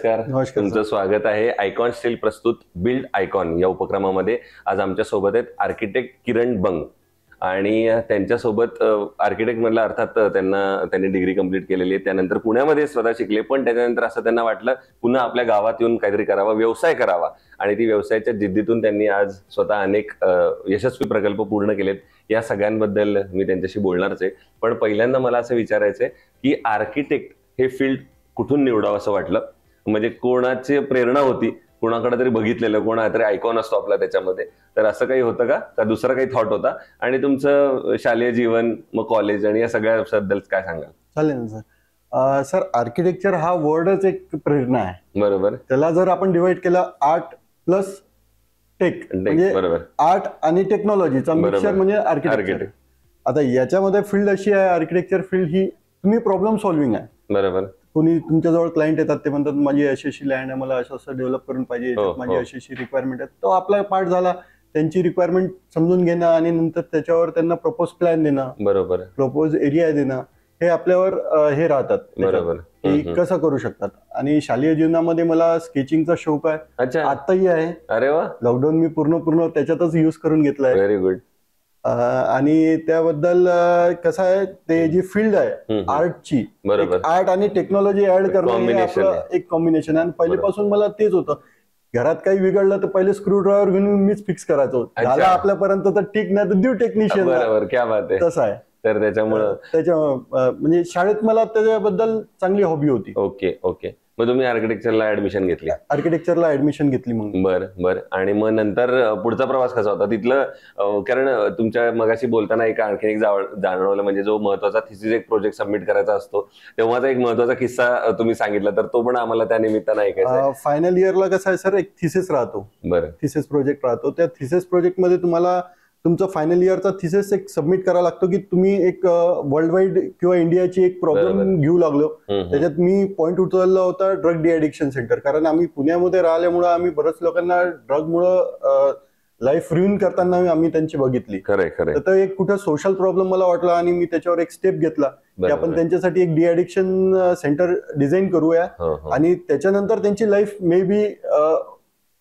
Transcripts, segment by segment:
नमस्कार. तुमचं स्वागत आहे आयकॉन स्टील प्रस्तुत बिल्ड आयकॉन या उपक्रमामध्ये. आज आमच्या सोबत आहेत आर्किटेक्ट किरण बंग आणि त्यांच्यासोबत आर्किटेक्ट मधला अर्थात त्यांनी डिग्री कंप्लीट केलेली आहे. त्यानंतर पुण्यामध्ये स्वतः शिकले, पण त्याच्यानंतर असं त्यांना वाटलं पुन्हा आपल्या गावात येऊन काहीतरी करावा, व्यवसाय करावा आणि ती व्यवसायाच्या जिद्दीतून त्यांनी आज स्वतः अनेक यशस्वी प्रकल्प पूर्ण केलेत. या सगळ्यांबद्दल मी त्यांच्याशी बोलणारच आहे. पण पहिल्यांदा मला असं विचारायचंय की आर्किटेक्ट हे फील्ड कुठून निवडावं असं वाटलं? म्हणजे कोणाची प्रेरणा होती, कोणाकडे तरी बघितलेलं, कोणातरी आयकॉन असतो आपला त्याच्यामध्ये, तर असं काही होतं का दुसरा काही थॉट होता? आणि तुमचं शालेय जीवन, मग कॉलेज आणि या सगळ्याबद्दल काय सांगाल? चालेल ना सर. सर, आर्किटेक्चर हा वर्डच एक प्रेरणा आहे. बरोबर. त्याला जर आपण डिवाइड केलं आर्ट प्लस टेक, म्हणजे आर्ट आणि टेक्नॉलॉजीचा मिक्सचर म्हणजे आर्किटेक्चर. आता याच्यामध्ये फील्ड अशी आहे, आर्किटेक्चर फील्ड ही तुम्ही प्रॉब्लेम सॉल्व्हिंग आहे. बरोबर. कोणी तुमच्याजवळ क्लायंट येतात, ते म्हणतात माझी अशी लँड आहे, मला असं डेव्हलप करून पाहिजे, माझी अशी रिक्वायरमेंट आहे. तो आपला पार्ट झाला, त्यांची रिक्वायरमेंट समजून घेणं आणि नंतर त्याच्यावर त्यांना प्रपोज प्लॅन देणं, बरोबर, प्रपोज एरिया देणं, हे आपल्यावर हे राहतात. बरोबर, की कसं करू शकतात. आणि शालेय जीवनामध्ये मला स्केचिंगचा शौक आहे. अच्छा, आताही आहे. अरे वा. लॉकडाऊन मी पूर्ण त्याच्यातच युज करून घेतलाय. Very good. आणि त्याबद्दल कसं आहे, ते जी फील्ड आहे आर्टची, आर्ट आणि टेक्नॉलॉजी ऍड करणं हे आपलं एक कॉम्बिनेशन आहे. आणि पहिल्यापासून मला तेच होतं, घरात काही बिघडलं तर पहिले स्क्रू ड्रायव्हर घेऊन मीच फिक्स करायचो. झालं आपल्यापर्यंत तर ठीक, नाही तर देऊ टेक्निशियन. बरोबर, क्या बात आहे. तसं आहे. तर त्याच्यामुळं म्हणजे शाळेत मला त्याच्याबद्दल चांगली हॉबी होती. ओके. मग तुम्ही आर्किटेक्चरला ऍडमिशन घेतली? आर्किटेक्चरला ऍडमिशन घेतली मग. बर. आणि मग नंतर पुढचा प्रवास कसा होता तिथलं? कारण तुमच्या मगाशी बोलताना आणखी एक जाणवलं, म्हणजे जो महत्वाचा थिसिस एक प्रोजेक्ट सबमिट करायचा असतो, तेव्हाचा एक महत्वाचा किस्सा तुम्ही सांगितला, तर तो पण आम्हाला त्या निमित्तानं ऐकायचा. फायनल इयरला कसं आहे सर, एक थिसिस राहतो. बरं. थिसिस प्रोजेक्ट राहतो. त्या थिसिस प्रोजेक्ट मध्ये तुम्हाला तुमचा फायनल इयरचा थिसिस एक सबमिट करावा लागतो, की तुम्ही एक वर्ल्ड वाईड किंवा इंडियाची एक प्रॉब्लेम घेऊ लागलो. त्याच्यात मी पॉईंट उचलला होता ड्रग डी ॲडिक्शन सेंटर. कारण आम्ही पुण्यामध्ये राहिल्यामुळे आम्ही बऱ्याच लोकांना ड्रगमुळं लाईफ रिव्यून करताना आम्ही त्यांची बघितली. तर एक कुठं सोशल प्रॉब्लेम मला वाटला आणि मी त्याच्यावर एक स्टेप घेतला की आपण त्यांच्यासाठी एक डी ॲडिक्शन सेंटर डिझाईन करूया आणि त्याच्यानंतर त्यांची लाईफ मे बी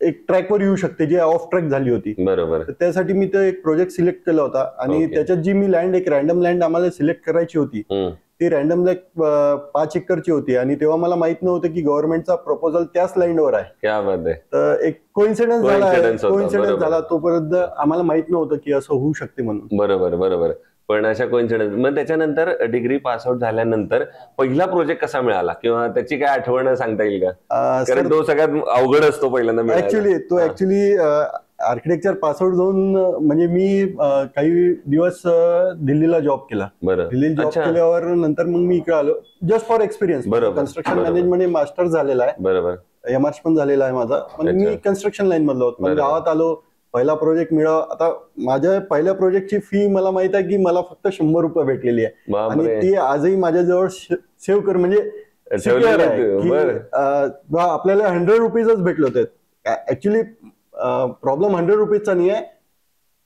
एक ट्रॅकवर येऊ शकते, जी ऑफ ट्रॅक झाली होती. बरोबर. त्यासाठी मी तो एक प्रोजेक्ट सिलेक्ट केला होता. आणि त्याच्यात जी मी लँड, एक रॅन्डम लँड आम्हाला सिलेक्ट करायची होती, ती रॅन्डम लँड 5 एकरची होती. आणि तेव्हा मला माहित नव्हतं की गव्हर्नमेंटचा प्रपोजल त्याच लँडवर आहे. क्या बात आहे. तर एक कोइन्सिडन्स झाला. तोपर्यंत आम्हाला माहित नव्हतं की असं होऊ शकते म्हणून. बरोबर. पण अशा कोइन्सिडन्स. मग त्याच्यानंतर डिग्री पास आउट झाल्यानंतर पहिला प्रोजेक्ट कसा मिळाला, किंवा त्याची काय आठवण सांगता येईल का? कारण तो सगळ्यात अवघड असतो पहिल्यांदा. ऍक्च्युली आर्किटेक्चर पास आउट जाऊन, म्हणजे मी काही दिवस दिल्लीला जॉब केला. दिल्ली जॉब केल्यावर नंतर मग मी इकडे आलो just for experience. Construction management master झालेला आहे. बरोबर. MRS पण झालेला आहे माझा. पण मी कन्स्ट्रक्शन लाईन मधला होतो. गावात आलो, पहिला प्रोजेक्ट मिळाला. आता माझ्या पहिल्या प्रोजेक्टची फी मला माहित आहे की मला फक्त 100 रुपये भेटलेली आहे. आणि ती आजही माझ्याजवळ सेव्ह कर, म्हणजे आपल्याला 100 रुपीजच भेटले होते. ऍक्च्युली प्रॉब्लेम 100 रुपीजचा नाही आहे,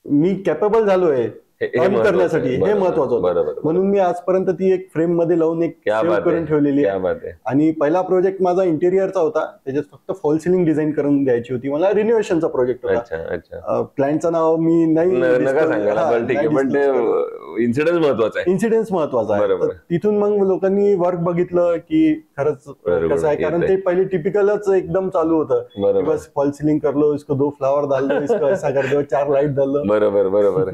मी कॅपेबल झालोय करण्यासाठी, हे महत्वाचं होतं. म्हणून मी आजपर्यंत ती एक फ्रेम मध्ये लावून एक सेव्ह करून ठेवलेली आहे. आणि पहिला प्रोजेक्ट माझा इंटेरियरचा होता. त्याच्यात फक्त फॉल सिलिंग डिझाईन करून द्यायची होती मला. रिनोव्हेशनचा प्रोजेक्ट होता. क्लायंटचं नाव मी नाही, इन्सिडेन्स महत्वाचा आहे. तिथून मग लोकांनी वर्क बघितलं की खरंच कसं आहे. कारण ते पहिले टिपिकलच एकदम चालू होतं, बस फॉल सिलिंग कर लो, इसको 2 फ्लावर डाल दो, इसको ऐसा कर दो, 4 लाईट डाल दो. बरोबर.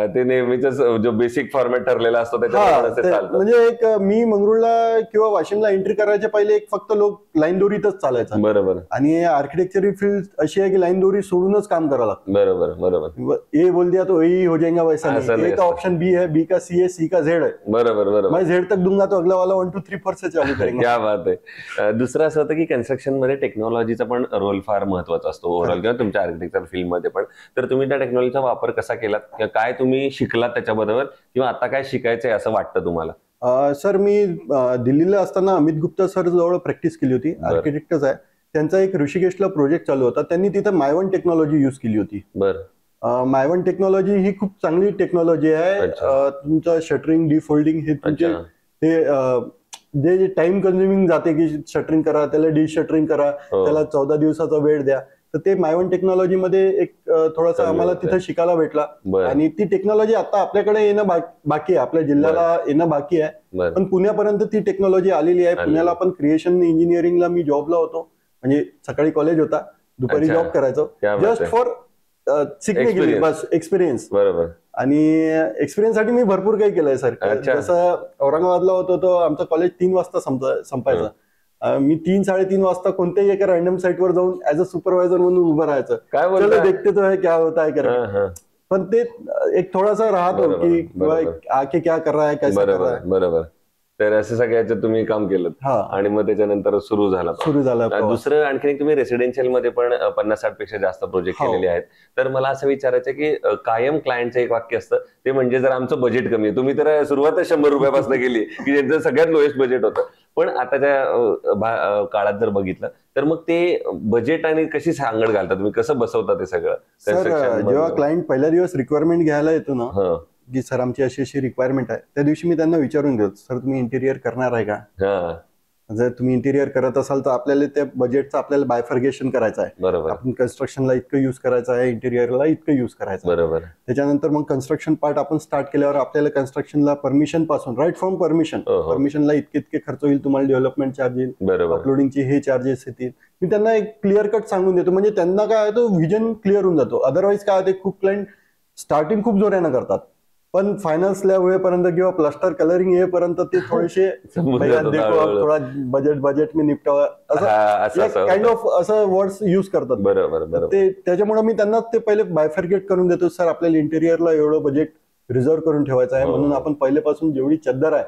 ते नेहमीच जो बेसिक फॉर्मॅट ठरलेला असतो त्याच्याप्रमाणे. म्हणजे एक मी मंगरुळला किंवा वाशिमला एंट्री करायच्या पहिले एक फक्त लोक लाईन दोरीतच चालायचा. बरोबर. आणि आर्किटेक्चर फील्ड अशी आहे की लाईन दोरी सोडूनच काम करावं लागतं. बरोबर. ए बोल दिया तो ए हो जाएगा, वैसा नहीं. ए का ऑप्शन बी है, बी का सी है, सी का जेड है. बरोबर. मैं जेड तक दूंगा तो अगला वाला 1 2 3 4 से चालू करेंगे. क्या बात आहे. दुसरं असं होतं की कन्स्ट्रक्शन मध्ये टेक्नॉलॉजीचा पण रोल फार महत्वाचा असतो ओव्हरऑल, किंवा तुमच्या आर्किटेक्चर फील्ड मध्ये पण. तर तुम्ही त्या टेक्नॉलॉजीचा वापर कसा केलात, काय तुम्ही शिकलात त्याच्याबरोबर, किंवा आता काय शिकायचंय असं वाटतं तुम्हाला? सर, मी दिल्लीला असताना अमित गुप्ता सर जवळ प्रॅक्टिस केली होती. आर्किटेक्टच आहे. त्यांचा एक ऋषिकेशला प्रोजेक्ट चालू होता. त्यांनी तिथे मायवन टेक्नॉलॉजी युज केली होती. मायवन टेक्नॉलॉजी ही खूप चांगली टेक्नॉलॉजी आहे. तुमचं शटरिंग, डिफोल्डिंग हे तुमचे ते जे टाइम कन्झ्युमिंग जाते की शटरिंग करा, त्याला डी शटरिंग करा, त्याला 14 दिवसाचा वेळ द्या, तर ते मायवन टेक्नॉलॉजी मध्ये एक थोडासा आम्हाला तिथं शिकायला भेटला. आणि ती टेक्नॉलॉजी आता आपल्याकडे येणं बाकी आहे, आपल्या जिल्ह्याला येणं बाकी आहे, पण पुण्यापर्यंत ती टेक्नॉलॉजी आलेली आहे. पुण्याला पण क्रिएशन इंजिनिअरिंगला मी जॉबला होतो, म्हणजे सकाळी कॉलेज होता, दुपारी जॉब करायचो, जस्ट फॉर शिकणे गेले बस, एक्सपिरियन्स. बरोबर. आणि एक्सपिरियन्स साठी मी भरपूर काही केलंय सर. जसं औरंगाबादला होतो तो आमचं कॉलेज 3 वाजता संपायचं. मी 3-3:30 वाजता कोणत्याही एका रॅन्डम साईटवर जाऊन ऍज अ सुपरवायझर म्हणून उभं राहायचं. चलो देखते तो है क्या होता है करके. पण ते एक थोडासा राहतो की आके क्या कर रहा है, कैसा कर रहा है. बरोबर. तर असं सगळ्याचं तुम्ही काम केलं आणि मग त्याच्यानंतर सुरू झाला. दुसरं आणखी तुम्ही रेसिडेन्शियल मध्ये पण 50-60 पेक्षा जास्त प्रोजेक्ट केलेले आहेत. तर मला असं विचारायचं की कायम क्लायंटचं एक वाक्य असतं ते म्हणजे जर आमचं बजेट कमी आहे. तुम्ही तर सुरुवातच 100 रुपयापासून केली की ज्यांचं सगळ्यात लोएस्ट बजेट होतं. पण आताच्या काळात जर बघितलं तर मग ते बजेट आणि कशी सांगड घालता तुम्ही, कसं बसवता ते सगळं? जेव्हा क्लायंट पहिल्या दिवस रिक्वायरमेंट घ्यायला येतो ना की सर आमची अशी अशी रिक्वायरमेंट आहे, त्या दिवशी मी त्यांना विचारून घेतो, सर तुम्ही इंटिरियर करणार आहे का? जर तुम्ही इंटिरियर करत असाल तर आपल्याला त्या बजेटचं आपल्याला बायफर्गेशन करायचं आहे. बरोबर. आपण कन्स्ट्रक्शनला इतकं युज करायचं आहे, इंटिरियरला इतकं युज करायचं. बरोबर. त्याच्यानंतर मग कन्स्ट्रक्शन पार्ट आपण स्टार्ट केल्यावर आपल्याला कन्स्ट्रक्शनला परमिशन पासून राईट फ्रॉम परमिशनला इतके खर्च होईल, तुम्हाला डेव्हलपमेंट चार्ज येईल, अपलोडिंगचे हे चार्जेस येतील. मी त्यांना एक क्लिअर कट सांगून देतो, म्हणजे त्यांना काय आहे तो व्हिजन क्लिअर होऊन जातो. अदरवाईज काय होते, खूप क्लायंट स्टार्टिंग खूप जोरानं करतात, पण फायनान्स स्लॅब होईपर्यंत किंवा प्लास्टर कलरिंग येईपर्यंत ते थोडेसे थोडा बजेट मी निपटावा असं काइंड ऑफ असं वर्ड्स युज करतात. बरोबर. ते त्याच्यामुळे मी त्यांना ते पहिले बायफर्गेट करून देतो, सर आपल्याला इंटेरियरला एवढं बजेट रिझर्व्ह करून ठेवायचं आहे, म्हणून आपण पहिल्यापासून जेवढी चद्दर आहे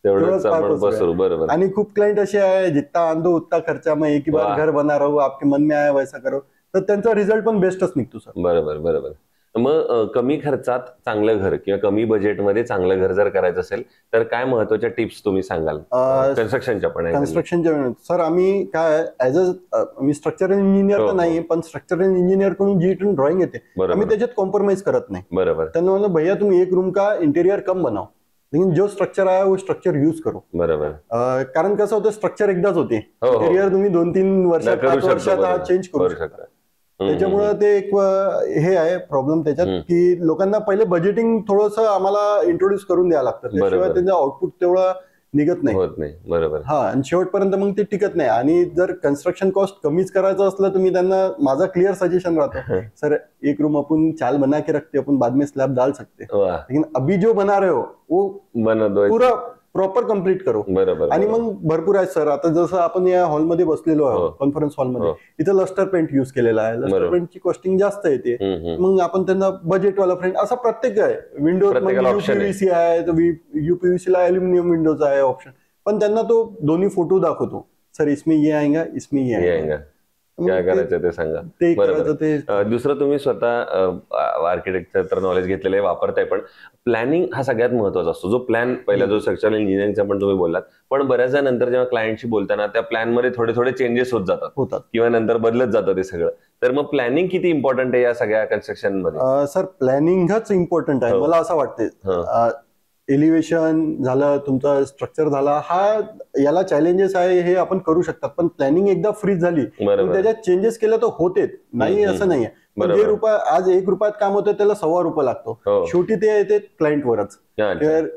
तेवढंच. आणि खूप क्लायंट असे आहे जितना आंदो उतना खर्चा में एक बार घर बना रहो, आपके मन में आया वैसा करो, तर त्यांचा रिझल्ट पण बेस्टच निघतो सर. बरोबर. मग कमी खर्चात चांगलं घर किंवा कमी बजेटमध्ये चांगलं घर जर करायचं असेल तर काय महत्वाच्या टिप्स तुम्ही सांगाल कन्स्ट्रक्शनच्या? पण कन्स्ट्रक्शनच्या सर आम्ही काय as a me structural engineer तर नाही, पण स्ट्रक्चरल इंजिनियर कडून जी ड्रॉइंग येते आम्ही त्याच्यात कॉम्प्रोमाइज करत नाही. बरोबर. त्यांना म्हणलं भैया तुम्ही एक रूम का इंटेरियर कम बनाओ, लेकिन जो स्ट्रक्चर आहे वो स्ट्रक्चर यूज करो. बरोबर. कारण कसं होतं, स्ट्रक्चर एकदाच होते, इंटेरियर तुम्ही 2-3 वर्षात 5 वर्षात चेंज करू शकता. त्याच्यामुळे ते एक हे आहे प्रॉब्लेम त्याच्यात की लोकांना पहिले बजेटिंग थोडंसं आम्हाला इंट्रोड्यूस करून द्यावं लागतं, त्याशिवाय त्यांचं आउटपुट तेवढं निघत नाही. बरोबर. आणि शेवटपर्यंत मग ते टिकत नाही. आणि जर कन्स्ट्रक्शन कॉस्ट कमीच करायचं असलं तर मी त्यांना माझा क्लिअर सजेशन राहतो, सर एक रूम अपन चाल बना के रखते, अपन बाद में स्लैब डाल सकते, लेकिन अभी जो बना रहे हो वो पूरा प्रॉपर कम्प्लीट करो. आणि मग भरपूर आहे सर. आता जसं आपण या हॉलमध्ये बसलेलो आहोत, कॉन्फरन्स हॉलमध्ये, इथं लस्टर पेंट युज केलेला आहे, लस्टर पेंटची कॉस्टिंग जास्त येते, मग आपण त्यांना बजेटवाला फ्रेंड असा प्रत्येक आहे. विंडोज युपीव्हीसी आहे, युपीव्हीसी ला अल्युमिनियम विंडोज आहे ऑप्शन, पण त्यांना तो दोन्ही फोटो दाखवतो, सर इसमें ये आएगा, इसमें ये आएगा, काय करायचं ते सांगा. बरोबर. दुसरं तुम्ही स्वतः आर्किटेक्चर तर नॉलेज घेतलेलं आहे, वापरताय, पण प्लॅनिंग हा सगळ्यात महत्वाचा असतो. जो प्लॅन पहिला जो स्ट्रक्चरल इंजिनिअरिंगचा पण तुम्ही बोललात, पण बऱ्याचदा नंतर जेव्हा क्लायंटशी बोलताना त्या प्लॅन मध्ये थोडे चेंजेस होत जातात किंवा नंतर बदलत जातं ते सगळं. तर मग प्लॅनिंग किती इम्पॉर्टंट आहे या सगळ्या कन्स्ट्रक्शन मध्ये? सर प्लॅनिंगच इम्पॉर्टंट आहे मला असं वाटतं. एलिव्हेशन झालं, तुमचा स्ट्रक्चर झाला, हा याला चॅलेंजेस आहे हे आपण करू शकतात, पण प्लॅनिंग एकदा फ्रीज झाली त्याच्यात चेंजेस केलं तर होते, नाही असं नाहीये. जे रुपये आज 1 रुपयात काम होतं त्याला ₹1.25 लागतो. शेवटी ते येते क्लायंटवरच,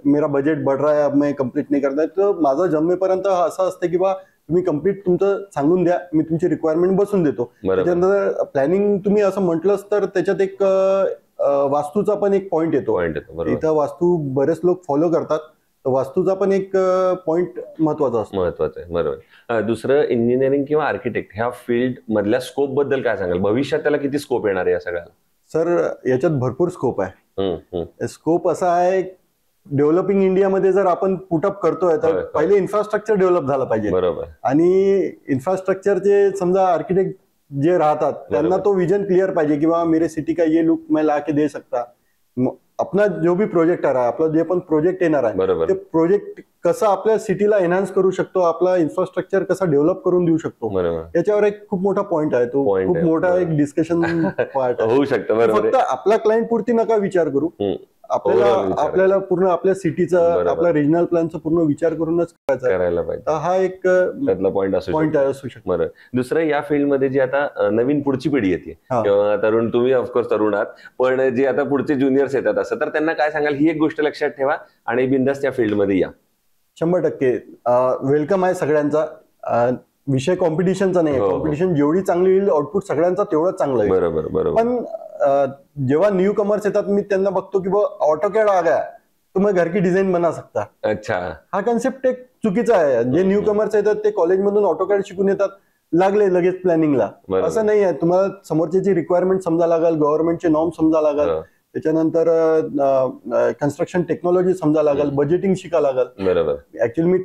मेरा बजेट बढ़ रहा है, अब मैं कम्प्लीट नाही करताय. तर माझं जमेपर्यंत असं असतं की बा तुम्ही कम्प्लीट तुमचं सांगून द्या, मी तुमची रिक्वायरमेंट बसून देतो. त्याच्यानंतर प्लॅनिंग तुम्ही असं म्हटलंच तर त्याच्यात एक वास्तूचा पण एक पॉइंट येतो. इथं वास्तू बरेच लोक फॉलो करतात, वास्तूचा पण एक पॉइंट महत्वाचा आहे. बरोबर. दुसरं, इंजिनिअरिंग किंवा आर्किटेक्ट ह्या फील्ड मधल्या स्कोप बद्दल काय सांगाल? भविष्यात त्याला किती स्कोप येणार आहे या सगळ्याला? सर याच्यात भरपूर स्कोप आहे. स्कोप असा आहे, डेव्हलपिंग इंडियामध्ये जर आपण पुटअप करतोय तर पहिले इन्फ्रास्ट्रक्चर डेव्हलप झालं पाहिजे. बरोबर. आणि इन्फ्रास्ट्रक्चरचे समजा आर्किटेक्ट जे राहतात त्यांना तो विजन क्लियर पाहिजे किंवा मेरे सिटी का ये लुक मैं ला के दे सकता. अपना जो भी प्रोजेक्ट आ रहा है, आपला जे पण प्रोजेक्ट येणार आहे, ते प्रोजेक्ट कसं आपल्या सिटीला एनहान्स करू शकतो, आपला इन्फ्रास्ट्रक्चर कसा डेव्हलप करून देऊ शकतो, याच्यावर एक खूप मोठा पॉइंट आहे. तो खूप मोठा एक डिस्कशन पार्ट होऊ शकतो. फक्त आपला क्लायंट पुरती नका विचार करू, आपल्याला Overall विचार. आपल्याला पूर्ण आपल्या सिटीचा बरोबर. आपला रिजनल प्लॅनचा पूर्ण विचार करूनच करायचा आहे. करायला पाहिजे. तर हा एक त्यातला पॉईंट असू पॉइंट शकतो. असू शकतो. बरं. दुसरं या फील्डमध्ये जी आता नवीन पुढची पिढी येते हा. किंवा तरुण, तुम्ही ऑफकोर्स तरुण आहात, पण जे आता पुढचे ज्युनियर्स येतात असं, तर त्यांना काय सांगाल? ही एक गोष्ट लक्षात ठेवा आणि बिंदास या फील्डमध्ये या. 100% वेलकम आहे सगळ्यांचा. विषय कॉम्पिटिशनचा नाही. हो, हो. कॉम्पिटिशन जेवढी चांगली येईल आउटपुट सगळ्यांचा तेवढंच चांगलं आहे. बरोबर बरोबर. पण जेव्हा न्यू कमर्स येतात मी त्यांना बघतो की ऑटोकॅड आ गया तो मैं घर की डिझाईन बना सकता. अच्छा. हा कन्सेप्ट एक चुकीचा आहे. जे न्यू कमर्स येतात ते कॉलेजमधून ऑटोकॅड शिकून येतात, लागले लगेच प्लॅनिंगला. बरोबर. असं नाही आहे. तुम्हाला समोरची रिक्वायरमेंट समजा लागेल, गव्हर्नमेंटचे नॉर्म समजा लागेल, हो. त्याच्यानंतर कन्स्ट्रक्शन टेक्नॉलॉजी समजा लागेल, बजेटिंग शिका लागेल. बरोबर. ऍक्च्युअली मी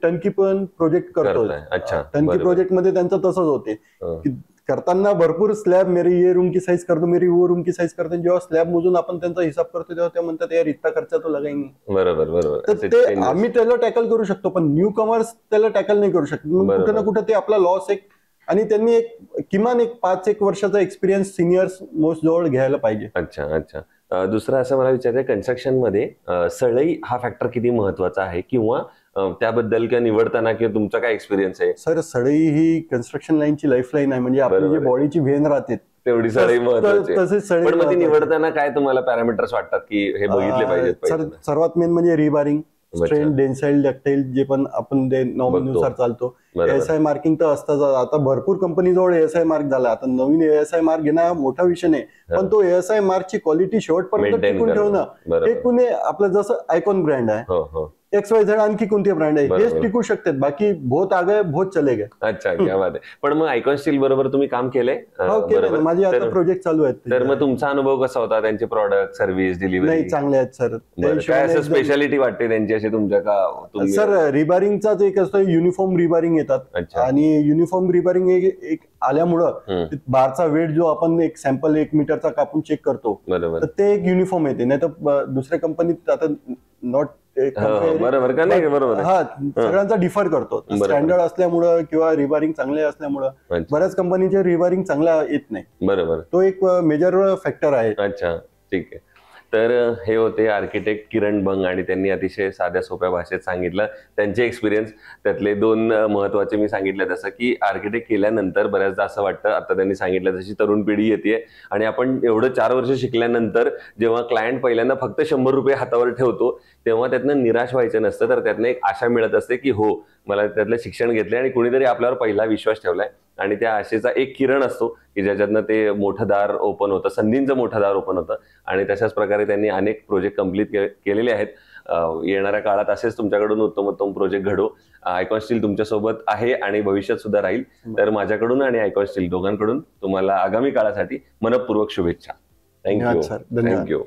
टर्नकी पण प्रोजेक्ट करतो. करताय. अच्छा. टर्नकी बरोबर. प्रोजेक्ट मध्ये त्यांचं तसंच होते हो. की करताना भरपूर स्लॅब मेरी ये रूम की साईज कर दो, मेरी वो रूम की साईज करते. जेव्हा स्लॅब मोजून आपण त्यांचा हिसाब करतो तेव्हा ते म्हणतात यार इतका खर्च तो लगाएंगे. बरोबर बरोबर. तर असे ते changes. आम्ही त्याला टॅकल करू शकतो पण न्यू कमर्स त्याला टॅकल नाही करू शकत. मग बरोबर. कुठे ना कुठे ते आपला लॉस एक, आणि त्यांनी एक किमान एक 5-1 वर्षाचा एक्सपिरियन्स सिनियर्स मोस्ट जवळ घ्यायला पाहिजे. अच्छा अच्छा. दुसरं असं मला विचारायचं, कन्स्ट्रक्शन मध्ये सळई हा फॅक्टर किती महत्वाचा आहे, किंवा त्याबद्दल किंवा निवडताना किंवा तुमचा काय एक्सपिरियन्स आहे? सर सळई ही कन्स्ट्रक्शन लाईनची लाईफलाईन आहे. म्हणजे आपली बरोबर जी आहे. बॉडीची व्हेन राहते तेवढी सळई महत्वाची आहे. तसेच सळई पण मग ती महत्वाची. निवडताना काय तुम्हाला पॅरामीटर्स वाटतात की हे बघितले पाहिजेत? सर सर्वात मेन म्हणजे रिबारिंग, अच्छा. स्ट्रेंथ, डेन्साइल, डक्टाईल जे पण आपण नॉर्मनुसार चालतो. बरोबर. एएसआय मार्किंग तर असतं. आता भरपूर कंपनीजवळ एएसआय मार्क झाला. आता नवीन एएसआय मार्क घेणं हा मोठा विषय नाही, पण तो एएसआय मार्कची क्वालिटी शेवटपर्यंत Maintain टिकून करणं. ठेवणं बरोबर. हे कुणी आपलं जसं आयकॉन ब्रँड आहे, हो हो. XYZ आणखी कोणते ब्रँड आहे बरोबर. हेच टिकू शकतात. बाकी बहुत आगे बहुत चले गए. अच्छा, क्या बात आहे. पण मग आयकॉन स्टील बरोबर तुम्ही काम केलंय? हो केलं बरोबर. ना. माझे आता प्रोजेक्ट चालू आहेत. तर मग तुमचा अनुभव कसा होता? त्यांचे प्रॉडक्ट, सर्व्हिस, डिलिव्हरी? नाही चांगले आहेत सर. काय असं स्पेशालिटी वाटते त्यांची अशी तुमच्या का? तुम्ही- सर रिबारिंगचाच एक असतं, युनिफॉर्म रिबारिंग येतात. अच्छा. आणि युनिफॉर्म रिबारिंग एक आल्यामुळं बारचा वेट जो आपण एक सॅम्पल 1 मीटरचा कापून चेक करतो, बरोबर. तर ते एक युनिफॉर्म येते. नाही तर दुसऱ्या कंपनीत आता नॉट बरोबर का नाही? बरोबर आहे. हा सगळ्यांचा डिफर करतो. बरोबर. स्टँडर्ड असल्यामुळं किंवा रिबारिंग चांगले असल्यामुळं अच्छा. बऱ्याच कंपनीचे रिबारिंग चांगला येत नाही. बरोबर. तो एक मेजर फॅक्टर आहे. अच्छा, ठीक आहे. तर हे होते आर्किटेक्ट किरण बंग, आणि त्यांनी अतिशय साध्या सोप्या भाषेत सांगितलं त्यांचे एक्सपिरियन्स. त्यातले 2 महत्वाचे मी सांगितले, जसं की आर्किटेक्ट केल्यानंतर बऱ्याचदा असं वाटतं, आता त्यांनी सांगितलं जशी तरुण पिढी येते आणि आपण एवढं 4 वर्ष शिकल्यानंतर जेव्हा क्लायंट पहिल्यांदा फक्त 100 रुपये हातावर ठेवतो तेव्हा त्यातनं निराश व्हायचं नसतं, तर त्यातनं एक आशा मिळत असते की हो मला त्यातलं शिक्षण घेतलंय आणि कुणीतरी आपल्यावर पहिला विश्वास ठेवलाय, आणि त्या आशेचा एक किरण असतो की ज्याच्यातनं ते मोठं दार ओपन होतं, संधींचं मोठं दार ओपन होतं. आणि तशाच प्रकारे त्यांनी अनेक प्रोजेक्ट कंप्लीट केलेले आहेत. येणाऱ्या काळात असेच तुमच्याकडून उत्तम उत्तम प्रोजेक्ट घडो. आयकॉन स्टील तुमच्यासोबत आहे आणि भविष्यात सुद्धा राहील. तर माझ्याकडून आणि आयकॉन स्टील दोघांकडून तुम्हाला आगामी काळासाठी मनपूर्वक शुभेच्छा. थँक्यू. धन्यवाद सर. धन्यवाद. थँक्यू.